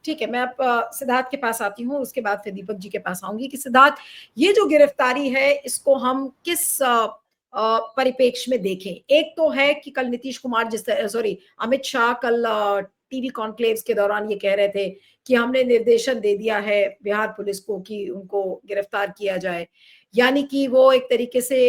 ठीक है, मैं अब सिद्धार्थ के पास आती हूँ, उसके बाद फिर दीपक जी के पास आऊंगी कि सिद्धार्थ, ये जो गिरफ्तारी है इसको हम किस परिपेक्ष में देखें? एक तो है कि कल नीतीश कुमार अमित शाह कल टीवी कॉन्क्लेव्स के दौरान ये कह रहे थे कि हमने निर्देशन दे दिया है बिहार पुलिस को कि उनको गिरफ्तार किया जाए, यानी कि वो एक तरीके से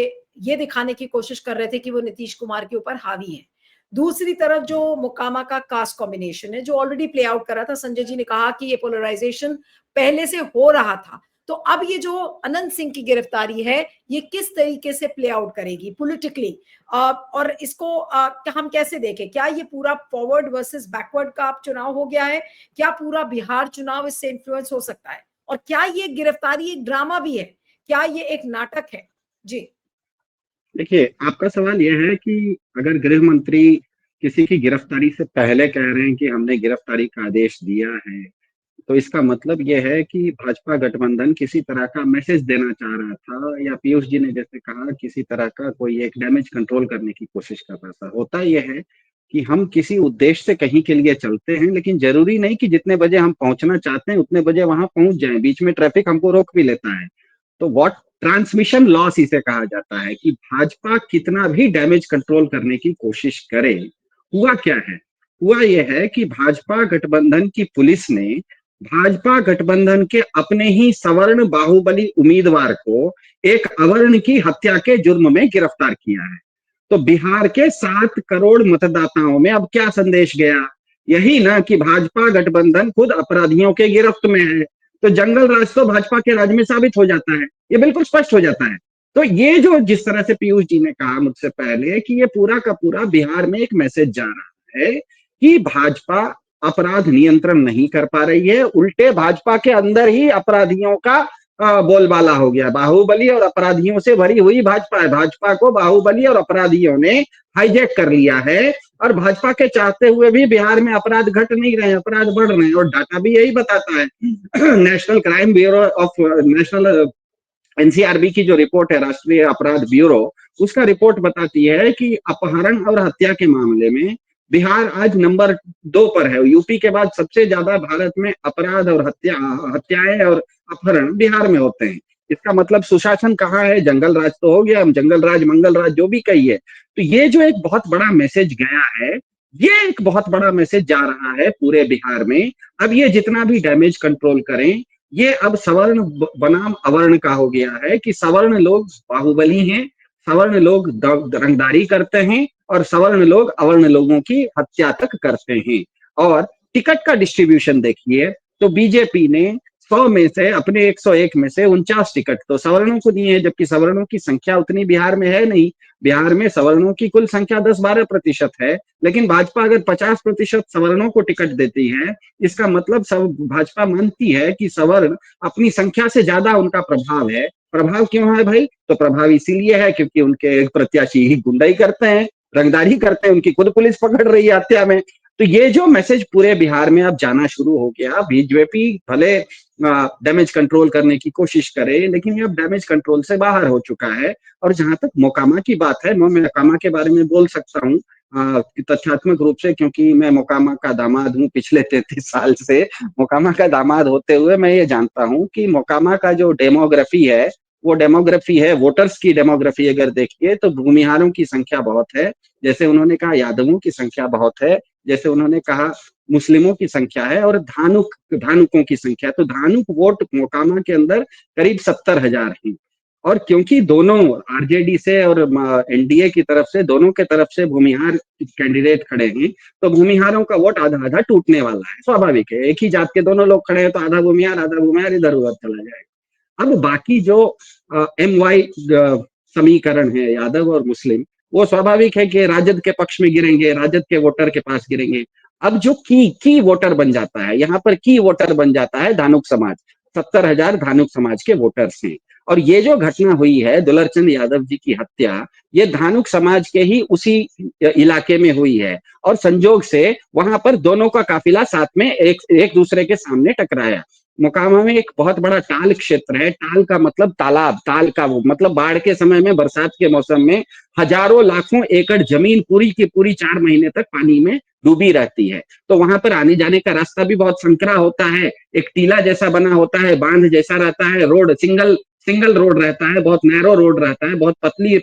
ये दिखाने की कोशिश कर रहे थे कि वो नीतीश कुमार के ऊपर हावी है। दूसरी तरफ जो मोकामा का कास्ट कॉम्बिनेशन है जो ऑलरेडी प्ले आउट कर रहा था, संजय जी ने कहा कि ये पोलराइजेशन पहले से हो रहा था, तो अब ये जो अनंत सिंह की गिरफ्तारी है ये किस तरीके से प्ले आउट करेगी पॉलिटिकली, और इसको हम कैसे देखें? क्या ये पूरा फॉरवर्ड वर्सेस बैकवर्ड का चुनाव हो गया है? क्या पूरा बिहार चुनाव इससे इन्फ्लुएंस हो सकता है? और क्या ये गिरफ्तारी एक ड्रामा भी है? क्या ये एक नाटक है? जी देखिए, आपका सवाल यह है कि अगर गृह मंत्री किसी की गिरफ्तारी से पहले कह रहे हैं कि हमने गिरफ्तारी का आदेश दिया है, तो इसका मतलब यह है कि भाजपा गठबंधन किसी तरह का मैसेज देना चाह रहा था, या पीयूष जी ने जैसे कहा किसी तरह का कोई एक डैमेज कंट्रोल करने की कोशिश कर रहा था। होता यह है कि हम किसी उद्देश्य से कहीं के लिए चलते हैं, लेकिन जरूरी नहीं कि जितने बजे हम पहुंचना चाहते हैं उतने बजे वहां पहुंच जाएं। बीच में ट्रैफिक हमको रोक भी लेता है। तो व्हाट ट्रांसमिशन लॉस इसे कहा जाता है कि भाजपा कितना भी डैमेज कंट्रोल करने की कोशिश करे, हुआ क्या है? हुआ यह है कि भाजपा गठबंधन की पुलिस ने भाजपा गठबंधन के अपने ही सवर्ण बाहुबली उम्मीदवार को एक अवर्ण की हत्या के जुर्म में गिरफ्तार किया है। तो बिहार के 7 करोड़ मतदाताओं में अब क्या संदेश गया? यही ना कि भाजपा गठबंधन खुद अपराधियों के गिरफ्त में है। तो जंगल राज तो भाजपा के राज में साबित हो जाता है, ये बिल्कुल स्पष्ट हो जाता है। तो ये जो जिस तरह से पीयूष जी ने कहा मुझसे पहले कि ये पूरा का पूरा बिहार में एक मैसेज जा रहा है कि भाजपा अपराध नियंत्रण नहीं कर पा रही है, उल्टे भाजपा के अंदर ही अपराधियों का बोलबाला हो गया। बाहुबली और अपराधियों से भरी हुई भाजपा है, भाजपा को बाहुबली और अपराधियों ने हाईजैक कर लिया है। और भाजपा के चाहते हुए भी बिहार में अपराध घट नहीं रहे, अपराध बढ़ रहे हैं, और डाटा भी यही बताता है। National crime bureau of national NCRB की जो रिपोर्ट है, राष्ट्रीय अपराध ब्यूरो, उसका रिपोर्ट बताती है कि अपहरण और हत्या के मामले में बिहार आज नंबर 2 पर है। यूपी के बाद सबसे ज्यादा भारत में अपराध और हत्याएं और अपहरण बिहार में होते हैं। इसका मतलब सुशासन कहाँ है? जंगल राज तो हो गया, हम जंगल राज मंगल राज जो भी कहिए। तो ये जो एक बहुत बड़ा मैसेज गया है, ये एक बहुत बड़ा मैसेज जा रहा है पूरे बिहार में। अब ये जितना भी डैमेज कंट्रोल करें, ये अब सवर्ण बनाम अवर्ण का हो गया है कि सवर्ण लोग बाहुबली हैं, सवर्ण लोग रंगदारी करते हैं, और सवर्ण लोग अवर्ण लोगों की हत्या तक करते हैं। और टिकट का डिस्ट्रीब्यूशन देखिए तो बीजेपी ने 100 में से, अपने 101 में से 49 टिकट तो सवर्णों को दिए हैं, जबकि सवर्णों की संख्या उतनी बिहार में है नहीं। बिहार में सवर्णों की कुल संख्या 10-12% है, लेकिन भाजपा अगर 50% सवर्णों को टिकट देती है, इसका मतलब सब भाजपा मानती है कि सवर्ण अपनी संख्या से ज्यादा उनका प्रभाव है। प्रभाव क्यों है भाई? तो प्रभाव इसीलिए है क्योंकि उनके प्रत्याशी ही गुंडाई करते हैं, रंगदारी करते हैं, उनकी खुद पुलिस पकड़ रही है हत्या में। तो ये जो मैसेज पूरे बिहार में अब जाना शुरू हो गया, बीजेपी भले डैमेज कंट्रोल करने की कोशिश करे, लेकिन ये अब डैमेज कंट्रोल से बाहर हो चुका है। और जहां तक मोकामा की बात है, मैं मोकामा के बारे में बोल सकता हूँ तथ्यात्मक रूप से, क्योंकि मैं मोकामा का दामाद हूँ पिछले 33 साल से। मोकामा का दामाद होते हुए मैं ये जानता हूँ कि मोकामा का जो डेमोग्राफी है, वो डेमोग्राफी है, वोटर्स की डेमोग्राफी अगर देखिए तो भूमिहारों की संख्या बहुत है, जैसे उन्होंने कहा यादवों की संख्या बहुत है, जैसे उन्होंने कहा मुस्लिमों की संख्या है, और धानुकों की संख्या। तो धानुक वोट मोकामा के अंदर करीब 70,000 है। और क्योंकि दोनों आरजेडी से और एनडीए की तरफ से, दोनों के तरफ से भूमिहार कैंडिडेट खड़े हैं, तो भूमिहारों का वोट आधा आधा टूटने वाला है। स्वाभाविक है, एक ही जात के दोनों लोग खड़े हैं तो आधा भूमिहार इधर उधर चला जाएगा। अब बाकी जो MY समीकरण है, यादव और मुस्लिम, वो स्वाभाविक है कि राजद के पक्ष में गिरेंगे, राजद के वोटर के पास गिरेंगे। अब जो की वोटर बन जाता है, यहाँ पर की वोटर बन जाता है धानुक समाज। 70,000 धानुक समाज के वोटर्स हैं। और ये जो घटना हुई है दुलरचंद यादव जी की हत्या, ये धानुक समाज के ही उसी इलाके में हुई है, और संजोग से वहां पर दोनों का काफिला साथ में एक दूसरे के सामने टकराया। मोकामा में एक बहुत बड़ा टाल क्षेत्र है। टाल का मतलब तालाब, ताल का वो मतलब बाढ़ के समय में, बरसात के मौसम में हजारों लाखों एकड़ जमीन पूरी की पूरी 4 महीने तक पानी में डूबी रहती है। तो वहां पर आने जाने का रास्ता भी बहुत संकरा होता है, एक टीला जैसा बना होता है, बांध जैसा रहता है, रोड सिंगल सिंगल रोड रहता है, बहुत नैरो रोड रहता है, बहुत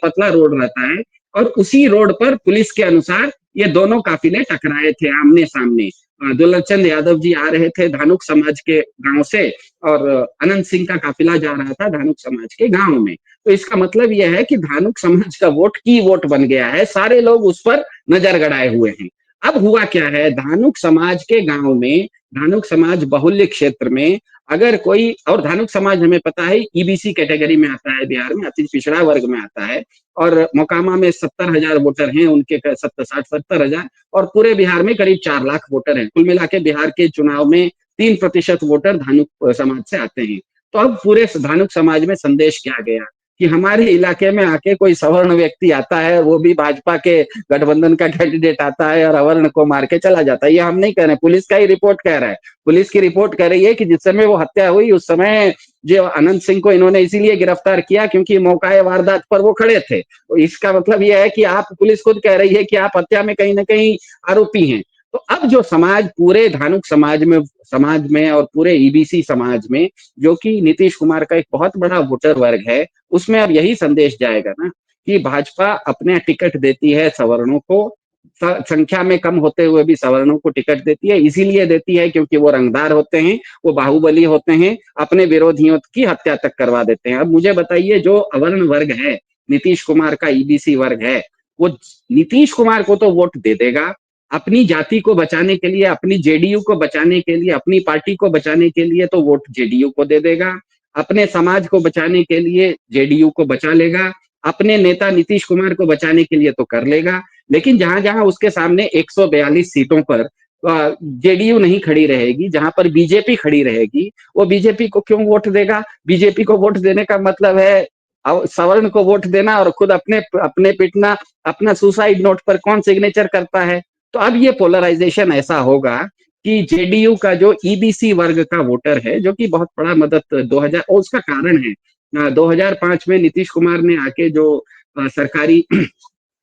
पतला रोड रहता है। और उसी रोड पर पुलिस के अनुसार ये दोनों काफिले टकराए थे आमने सामने। दुर्लभचंद यादव जी आ रहे थे धानुक समाज के गांव से, और अनंत सिंह का काफिला जा रहा था धानुक समाज के गांव में। तो इसका मतलब यह है कि धानुक समाज का वोट की वोट बन गया है, सारे लोग उस पर नजर गड़ाए हुए हैं। अब हुआ क्या है, धानुक समाज के गांव में, धानुक समाज बहुल्य क्षेत्र में, अगर कोई, और धानुक समाज हमें पता है ईबीसी कैटेगरी में आता है, बिहार में अति पिछड़ा वर्ग में आता है, और मोकामा में 70,000 वोटर हैं उनके, 60-70,000, और पूरे बिहार में करीब 4 लाख वोटर हैं। कुल मिला के बिहार के चुनाव में 3% वोटर धानुक समाज से आते हैं। तो अब पूरे धानुक समाज में संदेश क्या गया कि हमारे इलाके में आके कोई सवर्ण व्यक्ति आता है, वो भी भाजपा के गठबंधन का कैंडिडेट आता है और अवर्ण को मार के चला जाता है। ये हम नहीं कह रहे, पुलिस का ही रिपोर्ट कह रहा है। पुलिस की रिपोर्ट कह रही है कि जिस समय वो हत्या हुई उस समय जो अनंत सिंह को इन्होंने इसीलिए गिरफ्तार किया क्योंकि मौका वारदात पर वो खड़े थे। तो इसका मतलब यह है कि आप, पुलिस खुद कह रही है कि आप हत्या में कहीं ना कहीं आरोपी हैं। तो अब जो समाज, पूरे धानुक समाज में और पूरे ईबीसी समाज में, जो कि नीतीश कुमार का एक बहुत बड़ा वोटर वर्ग है, उसमें अब यही संदेश जाएगा ना कि भाजपा अपने टिकट देती है सवर्णों को, संख्या में कम होते हुए भी सवर्णों को टिकट देती है। इसीलिए देती है क्योंकि वो रंगदार होते हैं, वो बाहुबली होते हैं, अपने विरोधियों की हत्या तक करवा देते हैं। अब मुझे बताइए, जो अवर्ण वर्ग है, नीतीश कुमार का ईबीसी वर्ग है, वो नीतीश कुमार को तो वोट दे देगा, अपनी जाति को बचाने के लिए, अपनी जेडीयू को बचाने के लिए, अपनी पार्टी को बचाने के लिए तो वोट जेडीयू को दे देगा, अपने समाज को बचाने के लिए जेडीयू को बचा लेगा, अपने नेता नीतीश कुमार को बचाने के लिए तो कर लेगा। लेकिन जहां जहां उसके सामने 142 सीटों पर जेडीयू नहीं खड़ी रहेगी, जहां पर बीजेपी खड़ी रहेगी, वो बीजेपी को क्यों वोट देगा? बीजेपी को वोट देने का मतलब है सवर्ण को वोट देना और खुद अपने अपने पिटना। अपना सुसाइड नोट पर कौन सिग्नेचर करता है? तो अब ये पोलराइजेशन ऐसा होगा कि जेडीयू का जो ईबीसी वर्ग का वोटर है, जो कि बहुत बड़ा मदद 2000, और उसका कारण है 2005 में नीतीश कुमार ने आके जो सरकारी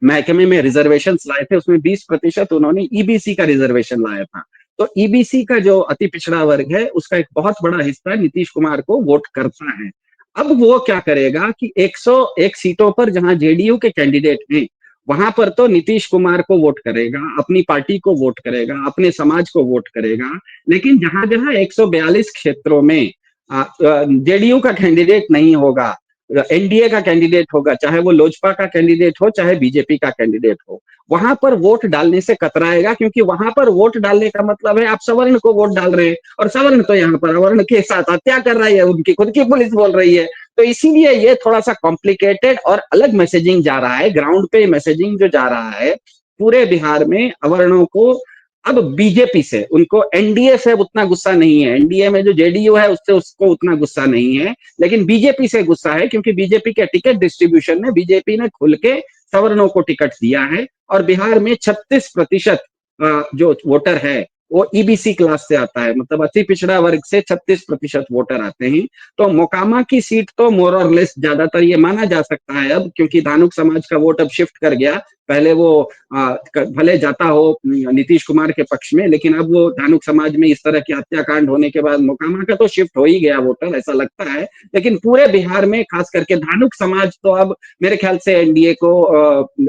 महकमे में रिजर्वेशन लाए थे, उसमें 20% उन्होंने ईबीसी का रिजर्वेशन लाया था। तो ईबीसी का जो अति पिछड़ा वर्ग है, उसका एक बहुत बड़ा हिस्सा नीतीश कुमार को वोट करता है। अब वो क्या करेगा कि 101 सीटों पर जहां जेडीयू के कैंडिडेट हैं, वहां पर तो नीतीश कुमार को वोट करेगा, अपनी पार्टी को वोट करेगा, अपने समाज को वोट करेगा। लेकिन जहां जहां 142 क्षेत्रों में जेडीयू का कैंडिडेट नहीं होगा, एनडीए का कैंडिडेट होगा, चाहे वो लोजपा का कैंडिडेट हो, चाहे बीजेपी का कैंडिडेट हो, वहां पर वोट डालने से कतराएगा, क्योंकि वहां पर वोट डालने का मतलब है आप सवर्ण को वोट डाल रहे हैं, और सवर्ण तो यहाँ पर अवर्ण के साथ हत्या कर रही है, उनकी खुद की पुलिस बोल रही है। तो इसीलिए ये थोड़ा सा कॉम्प्लिकेटेड और अलग मैसेजिंग जा रहा है, ग्राउंड पे मैसेजिंग जो जा रहा है पूरे बिहार में अवर्णों को। अब बीजेपी से उनको, एनडीए से उतना गुस्सा नहीं है, एनडीए में जो जेडीयू है उससे उसको उतना गुस्सा नहीं है, लेकिन बीजेपी से गुस्सा है, क्योंकि बीजेपी के टिकट डिस्ट्रीब्यूशन में बीजेपी ने खुल के सवर्णों को टिकट दिया है, और बिहार में 36% जो वोटर है वो ईबीसी क्लास से आता है, मतलब अति पिछड़ा वर्ग से 36% वोटर आते हैं। तो मोकामा की सीट तो मोर और लेस ज्यादातर ये माना जा सकता है अब, क्योंकि धानुक समाज का वोट अब शिफ्ट कर गया। पहले वो भले जाता हो नीतीश कुमार के पक्ष में, लेकिन अब वो धानुक समाज में इस तरह के हत्याकांड होने के बाद मोकामा का तो शिफ्ट हो ही गया वोटर, ऐसा लगता है। लेकिन पूरे बिहार में खास करके धानुक समाज तो अब मेरे ख्याल से एनडीए को,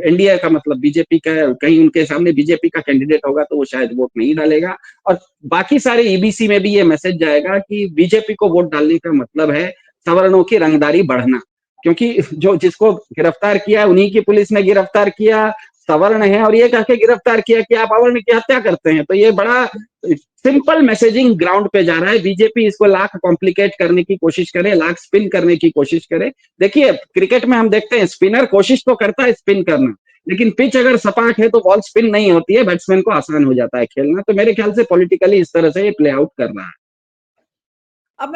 एनडीए का मतलब बीजेपी का, कहीं उनके सामने बीजेपी का कैंडिडेट होगा तो वो शायद वोट नहीं डालेगा। और बाकी सारे ईबीसी में भी ये मैसेज जाएगा कि बीजेपी को वोट डालने का मतलब है सवर्णों की रंगदारी बढ़ना, क्योंकि जो जिसको गिरफ्तार किया उन्हीं की पुलिस ने गिरफ्तार किया, सवर्ण है, और ये कह के गिरफ्तार किया कि आप अवर्ण की हत्या करते हैं। तो ये बड़ा सिंपल मैसेजिंग ग्राउंड पे जा रहा है। बीजेपी इसको लाख कॉम्प्लिकेट करने की कोशिश करे, लाख स्पिन करने की कोशिश करे। देखिए क्रिकेट में हम देखते हैं स्पिनर कोशिश तो करता है स्पिन करना, लेकिन पिच अगर सपाट है तो बॉल स्पिन नहीं होती है, बैट्समैन को आसान हो जाता है खेलना। तो मेरे ख्याल से पॉलिटिकली इस तरह से ये प्ले आउट कर रहा है। अब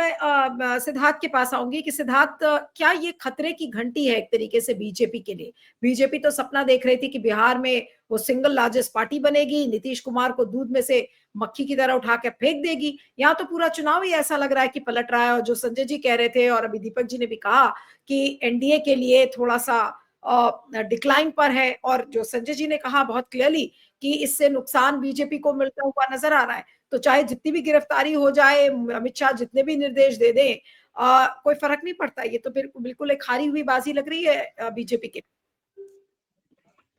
मैं सिद्धार्थ के पास आऊंगी कि सिद्धार्थ, क्या ये खतरे की घंटी है एक तरीके से बीजेपी के लिए? बीजेपी तो सपना देख रही थी कि बिहार में वो सिंगल लार्जेस्ट पार्टी बनेगी, नीतीश कुमार को दूध में से मक्खी की तरह उठा के फेंक देगी। यहाँ तो पूरा चुनाव ही ऐसा लग रहा है कि पलट रहा है। और जो संजय जी कह रहे थे और अभी दीपक जी ने भी कहा कि एनडीए के लिए थोड़ा सा डिक्लाइन पर है, और जो संजय जी ने कहा बहुत क्लियरली कि इससे नुकसान बीजेपी को मिलता हुआ नजर आ रहा है। तो चाहे जितनी भी गिरफ्तारी हो जाए, अमित शाह जितने भी निर्देश दे दें, कोई फर्क नहीं पड़ता। ये तो बिल्कुल एक हारी हुई बाजी लग रही है बीजेपी के।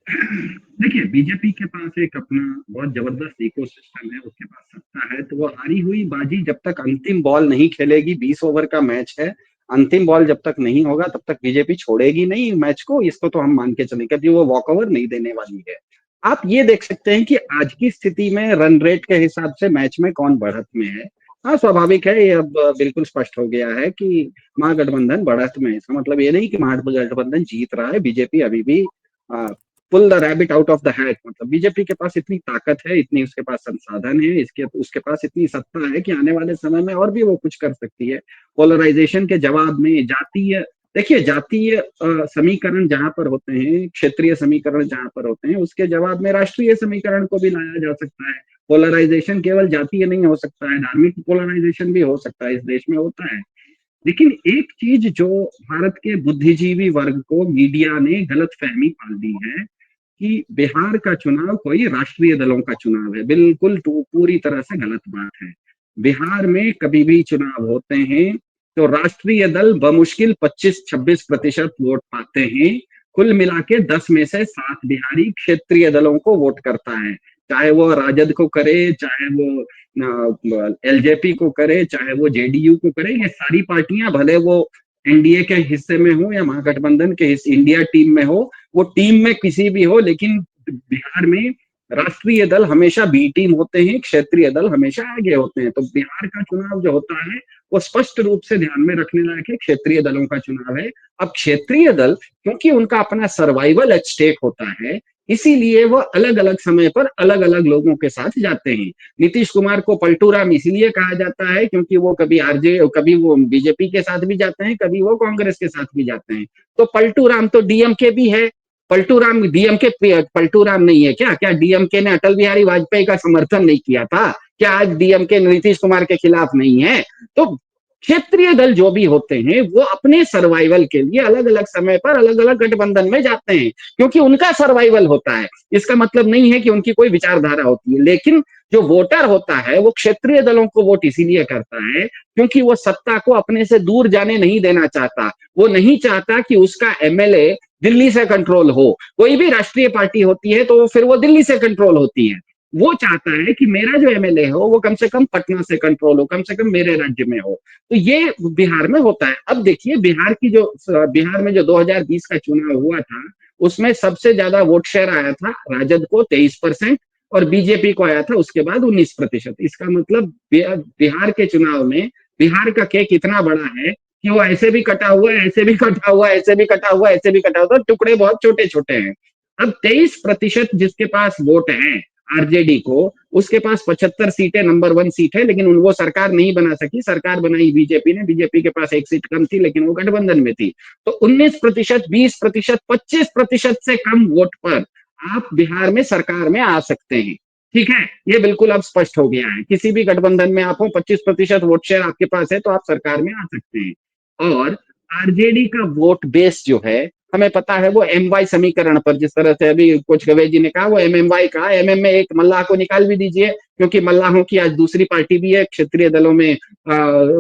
देखिए, बीजेपी के पास एक अपना बहुत जबरदस्त इकोसिस्टम है, उसके पास सत्ता है, तो वो हारी हुई बाजी जब तक अंतिम बॉल नहीं खेलेगी, 20 ओवर का मैच है, अंतिम बॉल जब तक नहीं होगा तब तक बीजेपी छोड़ेगी नहीं मैच को, इसको तो हम मान के चलें, क्योंकि वो वॉक ओवर नहीं देने वाली है। आप ये देख सकते हैं कि आज की स्थिति में रन रेट के हिसाब से मैच में कौन बढ़त में है। हाँ, स्वाभाविक है, ये अब बिल्कुल स्पष्ट हो गया है कि महागठबंधन बढ़त में है। इसका मतलब ये नहीं कि महागठबंधन जीत रहा है, बीजेपी अभी भी pull the rabbit out of the hat. मतलब बीजेपी के पास इतनी ताकत है, इतनी उसके पास संसाधन है, इसके उसके पास इतनी सत्ता है कि आने वाले समय में और भी वो कुछ कर सकती है। पोलराइजेशन के जवाब में जातीय, देखिए जातीय समीकरण जहां पर होते हैं, क्षेत्रीय समीकरण जहां पर होते हैं, उसके जवाब में राष्ट्रीय समीकरण को भी लाया जा सकता है। पोलराइजेशन केवल जातीय नहीं हो सकता है, धार्मिक पोलराइजेशन भी हो सकता है, इस देश में होता है। लेकिन एक चीज जो भारत के बुद्धिजीवी वर्ग को मीडिया ने गलत फहमी पाल दी है कि बिहार का चुनाव कोई राष्ट्रीय दलों का चुनाव है। बिल्कुल पूरी तरह से गलत बात है। बिहार में कभी भी चुनाव होते हैं तो राष्ट्रीय दल बमुश्किल 25-26% वोट पाते हैं। कुल मिला के 10 में से 7 बिहारी क्षेत्रीय दलों को वोट करता है, चाहे वो राजद को करे, चाहे वो एलजेपी को करे, चाहे वो जेडीयू को करे। ये सारी पार्टियां भले वो एनडीए के हिस्से में हो या महागठबंधन के इंडिया टीम में हो, वो टीम में किसी भी हो, लेकिन बिहार में राष्ट्रीय दल हमेशा बी टीम होते हैं, क्षेत्रीय दल हमेशा आगे होते हैं। तो बिहार का चुनाव जो होता है वो स्पष्ट रूप से ध्यान में रखने लायक है, क्षेत्रीय दलों का चुनाव है। अब क्षेत्रीय दल क्योंकि उनका अपना सर्वाइवल एट स्टेक होता है, इसीलिए वो अलग अलग समय पर अलग अलग लोगों के साथ जाते हैं। नीतीश कुमार को पलटू राम इसलिए कहा जाता है क्योंकि वो कभी वो बीजेपी के साथ भी जाते हैं, कभी वो कांग्रेस के साथ भी जाते हैं। तो पलटू राम तो डीएमके भी है। पलटू राम डीएमके पलटू राम नहीं है क्या? क्या डीएमके ने अटल बिहारी वाजपेयी का समर्थन नहीं किया था? क्या आज डीएमके नीतीश कुमार के खिलाफ नहीं है? तो क्षेत्रीय दल जो भी होते हैं वो अपने सर्वाइवल के लिए अलग अलग समय पर अलग अलग गठबंधन में जाते हैं, क्योंकि उनका सर्वाइवल होता है। इसका मतलब नहीं है कि उनकी कोई विचारधारा होती है, लेकिन जो वोटर होता है वो क्षेत्रीय दलों को वोट इसीलिए करता है क्योंकि वो सत्ता को अपने से दूर जाने नहीं देना चाहता। वो नहीं चाहता कि उसका एमएलए दिल्ली से कंट्रोल हो। कोई भी राष्ट्रीय पार्टी होती है तो फिर वो दिल्ली से कंट्रोल होती है। वो चाहता है कि मेरा जो एमएलए हो वो कम से कम पटना से कंट्रोल हो, कम से कम मेरे राज्य में हो। तो ये बिहार में होता है। अब देखिए बिहार में जो 2020 का चुनाव हुआ था उसमें सबसे ज्यादा वोट शेयर आया था राजद को 23% और बीजेपी को आया था उसके बाद 19%। इसका मतलब बिहार के चुनाव में बिहार का केक इतना बड़ा है कि वो ऐसे भी कटा हुआ है, ऐसे भी कटा हुआ है, ऐसे भी कटा हुआ है, ऐसे भी कटा हुआ है, टुकड़े बहुत छोटे छोटे हैं। अब 23% जिसके पास वोट है आरजेडी को, उसके पास 75 सीटें, नंबर 1 सीट है, लेकिन वो सरकार नहीं बना सकी। सरकार बनाई बीजेपी ने, बीजेपी के पास 1 सीट कम थी लेकिन वो गठबंधन में थी। तो 19%, 20%, 25% से कम वोट पर आप बिहार में सरकार में आ सकते हैं। ठीक है, ये बिल्कुल अब स्पष्ट हो गया है। किसी भी गठबंधन में आप हो, 25% वोट शेयर आपके पास है तो आप सरकार में आ सकते हैं। और आरजेडी का वोट बेस जो है हमें पता है वो एमवाई समीकरण पर, जिस तरह से अभी कुछ गवे जी ने कहा वो एमएमवाई कहा, एमएम में एक मल्लाह को निकाल भी दीजिए क्योंकि मल्लाहों की आज दूसरी पार्टी भी है क्षेत्रीय दलों में।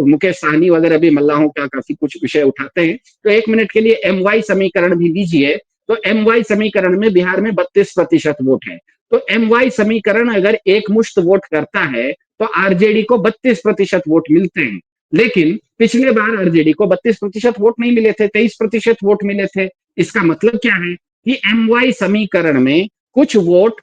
मुकेश साहनी वगैरह भी मल्लाहों का काफी कुछ विषय उठाते हैं, तो 1 मिनट के लिए एमवाई समीकरण भी लीजिए। तो एमवाई समीकरण में बिहार में 32% वोट है। तो एमवाई समीकरण अगर एक मुश्त वोट करता है तो आरजेडी को 32% वोट मिलते हैं। लेकिन पिछले बार आरजेडी को 32% वोट नहीं मिले थे, 23% वोट मिले थे। इसका मतलब क्या है कि एमवाई समीकरण में कुछ वोट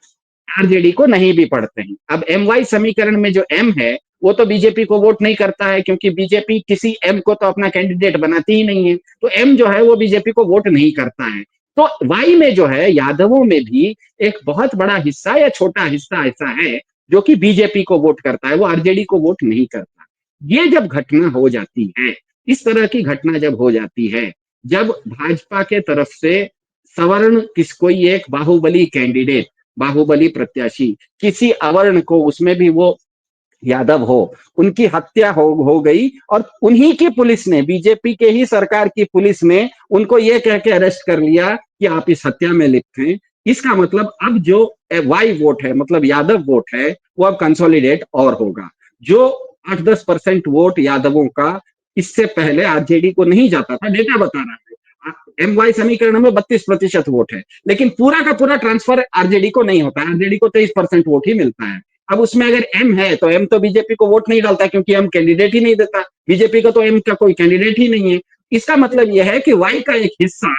आरजेडी को नहीं भी पड़ते हैं। अब एमवाई समीकरण में जो एम है वो तो बीजेपी को वोट नहीं करता है क्योंकि बीजेपी किसी एम को तो अपना कैंडिडेट बनाती ही नहीं है। तो एम जो है वो बीजेपी को वोट नहीं करता है। तो वाई में जो है यादवों में भी एक बहुत बड़ा हिस्सा या छोटा हिस्सा ऐसा है जो कि बीजेपी को वोट करता है, वो आरजेडी को वोट नहीं करता। ये जब घटना हो जाती है, इस तरह की घटना जब हो जाती है, जब भाजपा के तरफ से सवर्ण कोई एक बाहुबली कैंडिडेट, बाहुबली प्रत्याशी किसी अवर्ण को, उसमें भी वो यादव हो, उनकी हत्या हो गई और उन्हीं की पुलिस ने, बीजेपी के ही सरकार की पुलिस ने उनको ये कह के अरेस्ट कर लिया कि आप इस हत्या में लिप्त हैं। इसका मतलब अब जो वाई वोट है, मतलब यादव वोट है, वो अब कंसोलिडेट और होगा। जो 8-10% वोट यादवों का इससे पहले आरजेडी को नहीं जाता था, डेटा बता रहा है। एम वाई समीकरण में 32% वोट है, लेकिन पूरा का पूरा ट्रांसफर आरजेडी को नहीं होता है, आरजेडी को 23% वोट ही मिलता है। अब उसमें अगर एम है तो एम तो बीजेपी को वोट नहीं डालता, क्योंकि एम कैंडिडेट ही नहीं देता, बीजेपी का तो एम का कोई कैंडिडेट ही नहीं है। इसका मतलब यह है कि वाई का एक हिस्सा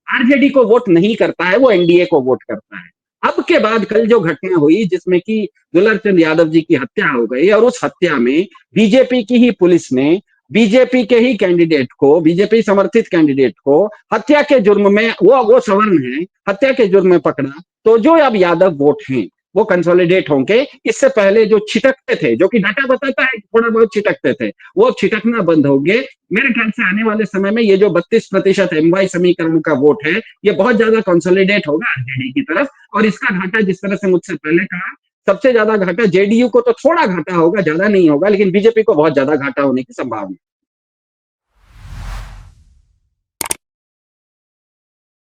आरजेडी को वोट नहीं करता है, वो एनडीए को वोट करता है। अब के बाद कल जो घटना हुई जिसमें कि दुलारचंद यादव जी की हत्या हो गई, और उस हत्या में बीजेपी की ही पुलिस ने बीजेपी के ही कैंडिडेट को, बीजेपी समर्थित कैंडिडेट को हत्या के जुर्म में, वो सवर्ण है, हत्या के जुर्म में पकड़ा, तो जो अब यादव वोट हैं वो कंसोलिडेट होंगे। इससे पहले जो छिटकते थे, जो कि डाटा बताता है थोड़ा बहुत छिटकते थे, वो छिटकना बंद होंगे। मेरे ख्याल से आने वाले समय में ये जो 32% एमवाई समीकरण का वोट है, ये बहुत ज्यादा कंसोलिडेट होगा आरजेडी की तरफ, और इसका घाटा जिस तरह से मुझसे पहले कहा, सबसे ज्यादा घाटा जेडीयू को तो थोड़ा घाटा होगा, ज्यादा नहीं होगा, लेकिन बीजेपी को बहुत ज्यादा घाटा होने की संभावना।